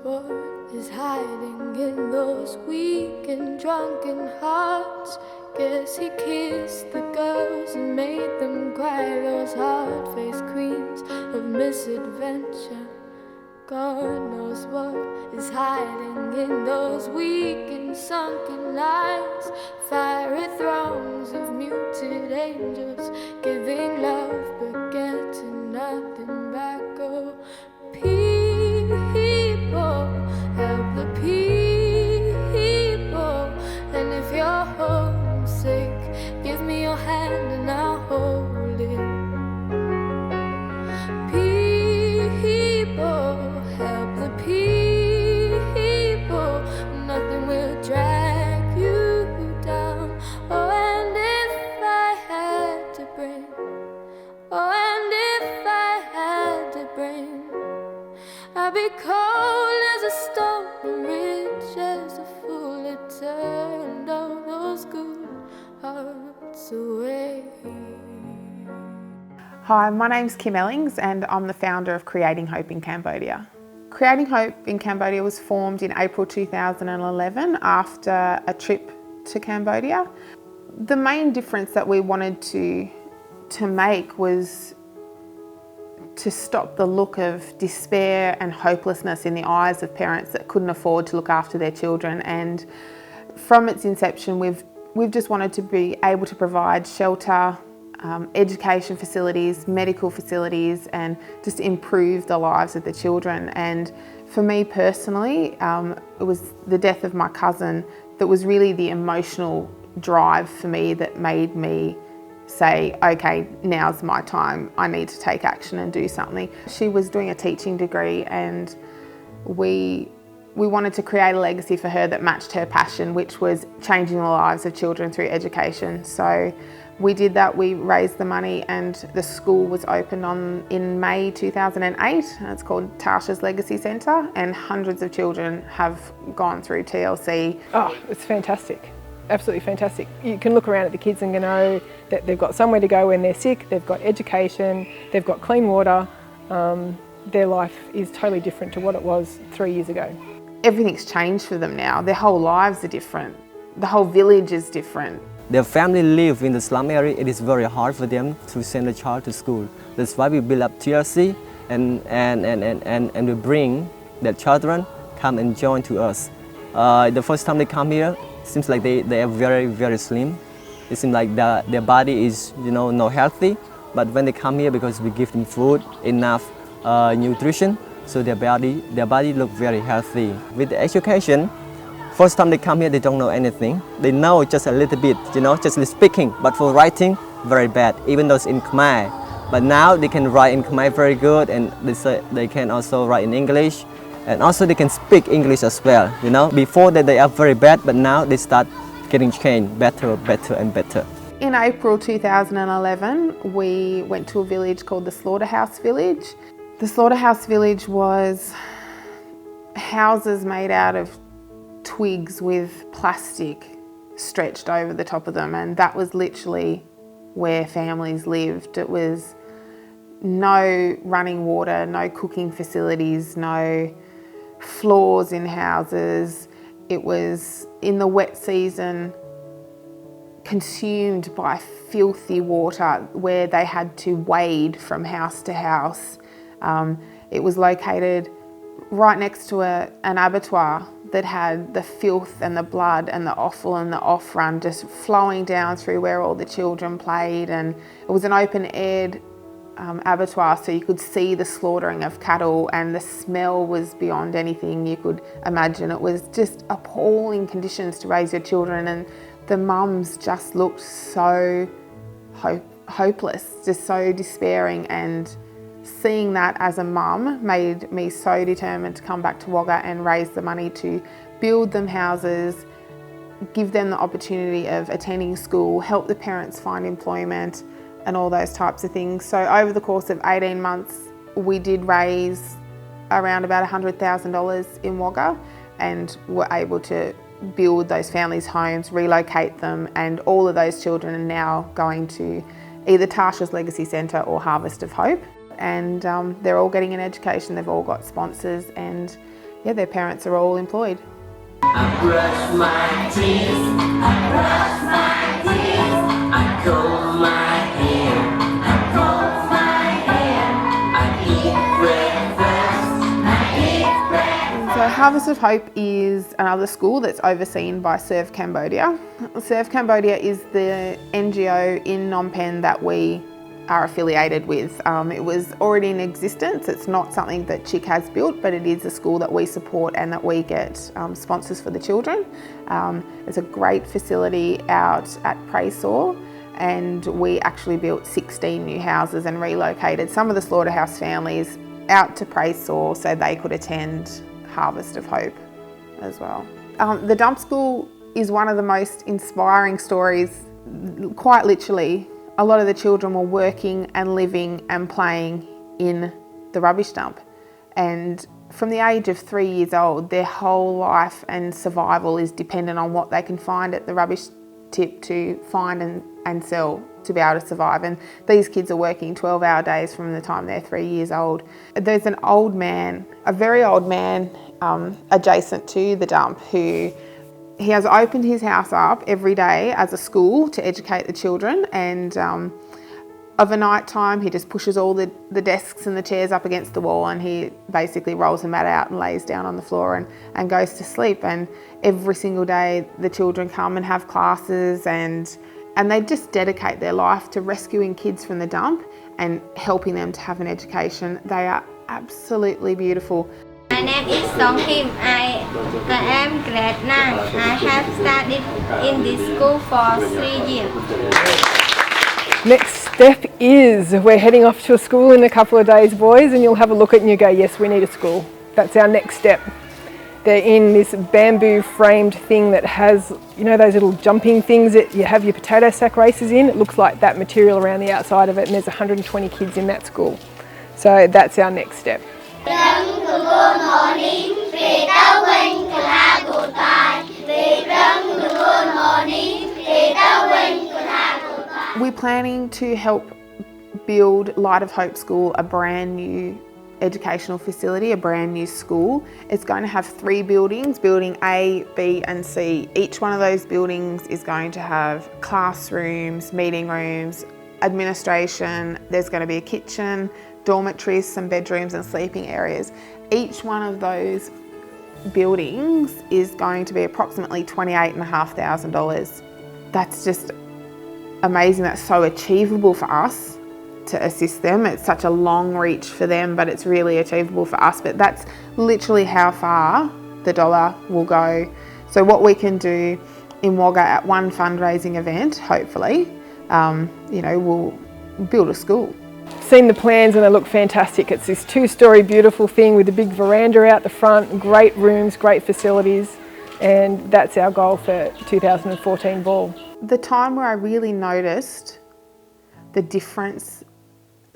what is hiding in those weak and drunken hearts. Guess he kissed the girls and made them cry, those hard-faced queens of misadventure. God knows what is hiding in those weak and sunken eyes. Fiery throngs of muted angels, giving love but getting nothing back. Oh, people, help the people. And if you're homesick, give me your hand and I'll hold it. People, help the people. Nothing will drag you down. Oh, and if I had to bring, oh, and if I had to bring, I'd be cold as a stone and rich as a fool. It turned all those good hearts away. Hi, my name's Kim Ellings and I'm the founder of Creating Hope in Cambodia. Creating Hope in Cambodia was formed in April 2011 after a trip to Cambodia. The main difference that we wanted to make was to stop the look of despair and hopelessness in the eyes of parents that couldn't afford to look after their children. And from its inception, we've just wanted to be able to provide shelter, education facilities, medical facilities, and just improve the lives of the children. And for me personally, it was the death of my cousin that was really the emotional drive for me that made me say, okay, now's my time. I need to take action and do something. She was doing a teaching degree and we wanted to create a legacy for her that matched her passion, which was changing the lives of children through education. So we did that. We raised the money and the school was opened in May 2008. And it's called Tasha's Legacy Centre, and hundreds of children have gone through TLC. Oh, it's fantastic. Absolutely fantastic. You can look around at the kids and know that they've got somewhere to go when they're sick, they've got education, they've got clean water. Their life is totally different to what it was 3 years ago. Everything's changed for them now. Their whole lives are different. The whole village is different. Their family live in the slum area. It is very hard for them to send a child to school. That's why we build up TLC and we bring their children come and join to us. The first time they come here, it seems like they are very, very slim. It seems like their body is, not healthy. But when they come here, because we give them food, enough nutrition, so their body look very healthy. With the education, first time they come here, they don't know anything. They know just a little bit, just speaking. But for writing, very bad, even though it's in Khmer. But now they can write in Khmer very good, and they can also write in English. And also they can speak English as well, Before that they are very bad, but now they start getting changed better and better. In April 2011, we went to a village called the Slaughterhouse Village. The Slaughterhouse Village was houses made out of twigs with plastic stretched over the top of them, and that was literally where families lived. It was no running water, no cooking facilities, no floors in houses. It was, in the wet season, consumed by filthy water where they had to wade from house to house. It was located right next to an abattoir that had the filth and the blood and the offal and the off-run just flowing down through where all the children played. And it was an open-aired abattoir, so you could see the slaughtering of cattle, and the smell was beyond anything you could imagine. It was just appalling conditions to raise your children, and the mums just looked so hopeless, just so despairing. And seeing that as a mum made me so determined to come back to Wagga and raise the money to build them houses, give them the opportunity of attending school, help the parents find employment, and all those types of things. So over the course of 18 months, we did raise around about $100,000 in Wagga, and were able to build those families' homes, relocate them, and all of those children are now going to either Tasha's Legacy Centre or Harvest of Hope. And they're all getting an education, they've all got sponsors, and yeah, their parents are all employed. I brush my teeth, I brush my teeth, I comb my hair, I comb my hair, I eat breakfast, I eat breakfast. So Harvest of Hope is another school that's overseen by Serve Cambodia. Serve Cambodia is the NGO in Phnom Penh that we are affiliated with. It was already in existence. It's not something that Chick has built, but it is a school that we support and that we get sponsors for the children. It's a great facility out at Praesaw, and we actually built 16 new houses and relocated some of the slaughterhouse families out to Praesaw so they could attend Harvest of Hope as well. The dump school is one of the most inspiring stories, quite literally. A lot of the children were working and living and playing in the rubbish dump. And from the age of 3 years old, their whole life and survival is dependent on what they can find at the rubbish tip to find and sell to be able to survive. And these kids are working 12-hour days from the time they're 3 years old. There's an old man, a very old man adjacent to the dump who he has opened his house up every day as a school to educate the children, and of a night time he just pushes all the desks and the chairs up against the wall, and he basically rolls the mat out and lays down on the floor and goes to sleep. And every single day the children come and have classes, and they just dedicate their life to rescuing kids from the dump and helping them to have an education. They are absolutely beautiful. My name is Song Kim. I am grade 9. I have studied in this school for 3 years. Next step is we're heading off to a school in a couple of days, boys, and you'll have a look at it and you go, yes, we need a school. That's our next step. They're in this bamboo framed thing that has, you know, those little jumping things that you have your potato sack races in. It looks like that material around the outside of it, and there's 120 kids in that school. So that's our next step. We're planning to help build Light of Hope School, a brand new educational facility, a brand new school. It's going to have 3 buildings, building A, B and C. Each one of those buildings is going to have classrooms, meeting rooms, administration. There's going to be a kitchen, dormitories, some bedrooms and sleeping areas. Each one of those buildings is going to be approximately $28,500. That's just amazing. That's so achievable for us to assist them. It's such a long reach for them, but it's really achievable for us. But that's literally how far the dollar will go. So what we can do in Wagga at one fundraising event, hopefully, you know, we'll build a school. Seen the plans and they look fantastic. It's this 2-storey beautiful thing with a big veranda out the front, great rooms, great facilities, and that's our goal for 2014 ball. The time where I really noticed the difference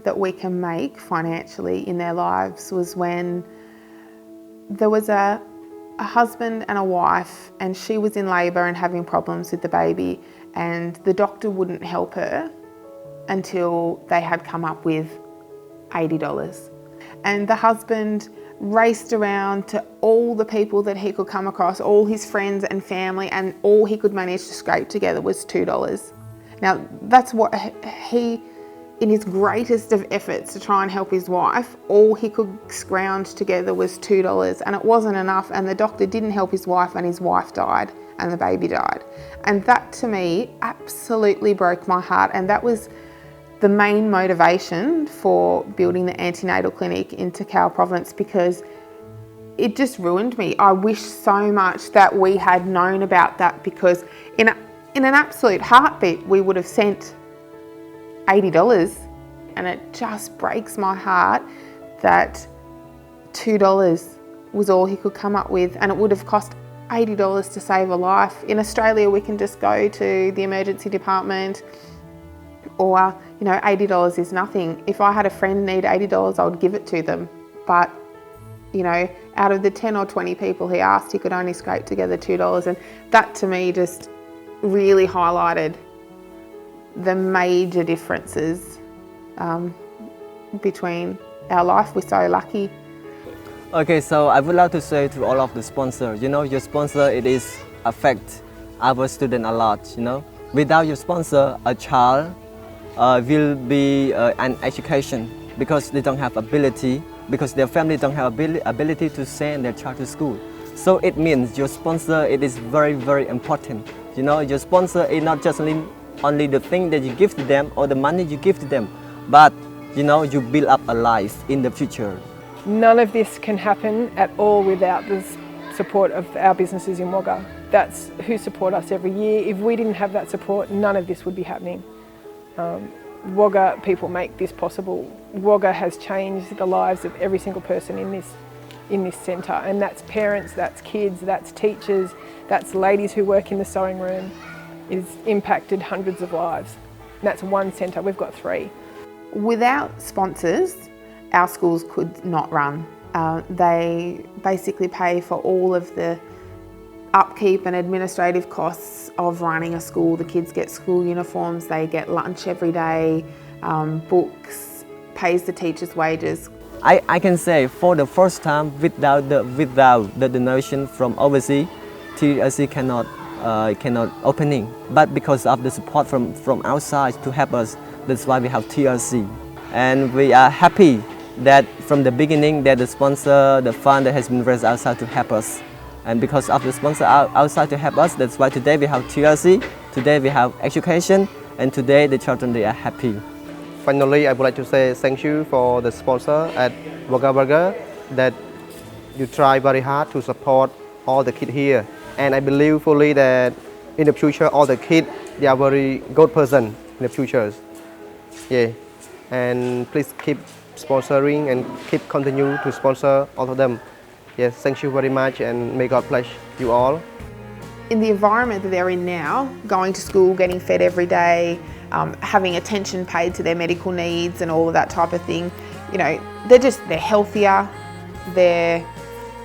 that we can make financially in their lives was when there was a husband and a wife, and she was in labour and having problems with the baby, and the doctor wouldn't help her until they had come up with $80. And the husband raced around to all the people that he could come across, all his friends and family, and all he could manage to scrape together was $2. Now that's what he, in his greatest of efforts to try and help his wife, all he could scrounge together was $2, and it wasn't enough, and the doctor didn't help his wife, and his wife died and the baby died. And that to me absolutely broke my heart, and that was the main motivation for building the antenatal clinic in Takao province, because it just ruined me. I wish so much that we had known about that, because in an absolute heartbeat we would have sent $80, and it just breaks my heart that $2 was all he could come up with, and it would have cost $80 to save a life. In Australia we can just go to the emergency department, or you know, $80 is nothing. If I had a friend need $80, I would give it to them, but you know, out of the 10 or 20 people he asked, he could only scrape together $2, and that to me just really highlighted the major differences between our life. We're so lucky. Okay, so I would like to say to all of the sponsors, your sponsor, it is affect our student a lot, Without your sponsor, a child will be an education because they don't have ability, because their family don't have ability to send their child to school. So it means your sponsor, it is very, very important. Your sponsor is not just only the thing that you give to them or the money you give to them, but you build up a life in the future. None of this can happen at all without the support of our businesses in Wagga. That's who support us every year. If we didn't have that support, none of this would be happening. Wagga people make this possible. Wagga has changed the lives of every single person in this centre, and that's parents, that's kids, that's teachers, that's ladies who work in the sewing room. It's impacted hundreds of lives. And that's one centre, we've got 3. Without sponsors, our schools could not run. They basically pay for all of the upkeep and administrative costs of running a school. The kids get school uniforms, they get lunch every day, books, pays the teachers' wages. I can say for the first time, without the donation from overseas, TRC cannot opening. But because of the support from outside to help us, that's why we have TRC. And we are happy that from the beginning that the sponsor, the fund that has been raised outside to help us. And because of the sponsor outside to help us, that's why today we have TRC, today we have education, and today the children, they are happy. Finally, I would like to say thank you for the sponsor at Wagga Burger that you try very hard to support all the kids here. And I believe fully that in the future, all the kids, they are very good person in the future. Yeah. And please keep sponsoring and keep continue to sponsor all of them. Yes, thank you very much and may God bless you all. In the environment that they're in now, going to school, getting fed every day, having attention paid to their medical needs and all of that type of thing, they're healthier, they're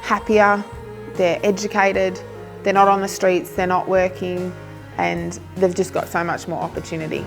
happier, they're educated, they're not on the streets, they're not working, and they've just got so much more opportunity.